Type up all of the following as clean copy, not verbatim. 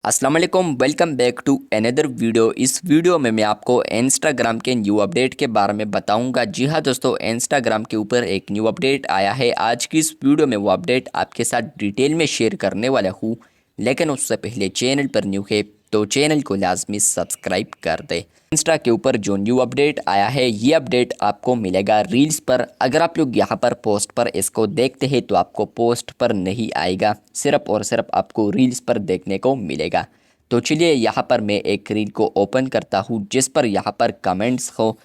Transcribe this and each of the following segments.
अस्सलाम वालेकुम, welcome back to another video. इस वीडियो में मैं आपको इंस्टाग्राम के न्यू अपडेट के बारे में बताऊंगा। जी हाँ दोस्तों, इंस्टाग्राम के ऊपर एक न्यू अपडेट आया है। आज की इस वीडियो में वो अपडेट आपके साथ डिटेल में शेयर करने वाला हूँ, लेकिन उससे पहले चैनल पर न्यू है तो चैनल को लाजमी सब्सक्राइब कर दे। इंस्टा के ऊपर जो न्यू अपडेट आया है, ये अपडेट आपको मिलेगा रील्स पर। अगर आप लोग यहाँ पर पोस्ट पर इसको देखते हैं तो आपको पोस्ट पर नहीं आएगा, सिर्फ और सिर्फ आपको रील्स पर देखने को मिलेगा। तो चलिए यहाँ पर मैं एक रील को ओपन करता हूँ जिस पर यहाँ पर कमेंट्स हो,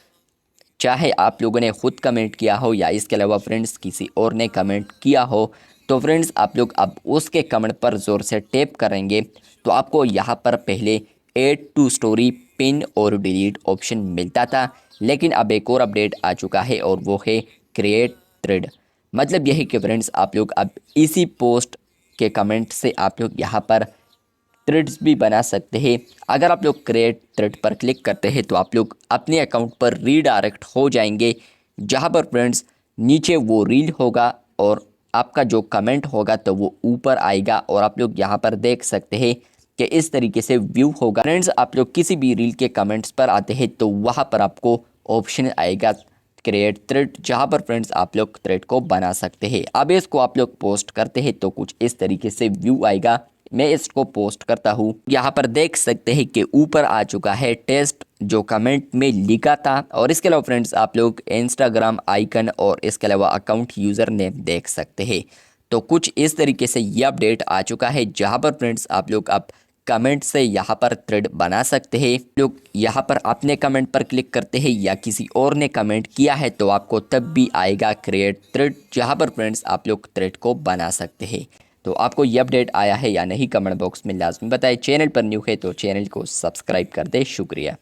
चाहे आप लोगों ने खुद कमेंट किया हो या इसके अलावा फ्रेंड्स किसी और ने कमेंट किया हो। तो फ्रेंड्स आप लोग अब उसके कमेंट पर ज़ोर से टैप करेंगे तो आपको यहाँ पर पहले ऐड टू स्टोरी, पिन और डिलीट ऑप्शन मिलता था, लेकिन अब एक और अपडेट आ चुका है और वो है क्रिएट थ्रेड। मतलब यही कि फ्रेंड्स आप लोग अब इसी पोस्ट के कमेंट से आप लोग यहाँ पर थ्रेड्स भी बना सकते हैं। अगर आप लोग क्रिएट थ्रेड पर क्लिक करते हैं तो आप लोग अपने अकाउंट पर रीडायरेक्ट हो जाएंगे, जहां पर फ्रेंड्स नीचे वो रील होगा और आपका जो कमेंट होगा तो वो ऊपर आएगा और आप लोग यहां पर देख सकते हैं कि इस तरीके से व्यू होगा। फ्रेंड्स आप लोग किसी भी रील के कमेंट्स पर आते हैं तो वहां पर आपको ऑप्शन आएगा क्रिएट थ्रेड, जहां पर फ्रेंड्स आप लोग थ्रेड को बना सकते हैं। अब इसको आप लोग पोस्ट करते हैं तो कुछ इस तरीके से व्यू आएगा। मैं इसको पोस्ट करता हूँ, यहाँ पर देख सकते हैं कि ऊपर आ चुका है टेस्ट जो कमेंट में लिखा था। और इसके अलावा फ्रेंड्स आप लोग इंस्टाग्राम आइकन और इसके अलावा अकाउंट यूज़र नेम देख सकते हैं। तो कुछ इस तरीके से ये अपडेट आ चुका है, जहाँ पर फ्रेंड्स आप लोग अब कमेंट से यहाँ पर थ्रेड बना सकते हैं। लोग यहाँ पर अपने कमेंट पर क्लिक करते हैं या किसी और ने कमेंट किया है तो आपको तब भी आएगा क्रिएट थ्रेड, जहाँ पर फ्रेंड्स आप लोग थ्रेड को बना सकते हैं। तो आपको ये अपडेट आया है या नहीं, कमेंट बॉक्स में लाजमी बताएं। चैनल पर न्यू है तो चैनल को सब्सक्राइब कर दे। शुक्रिया।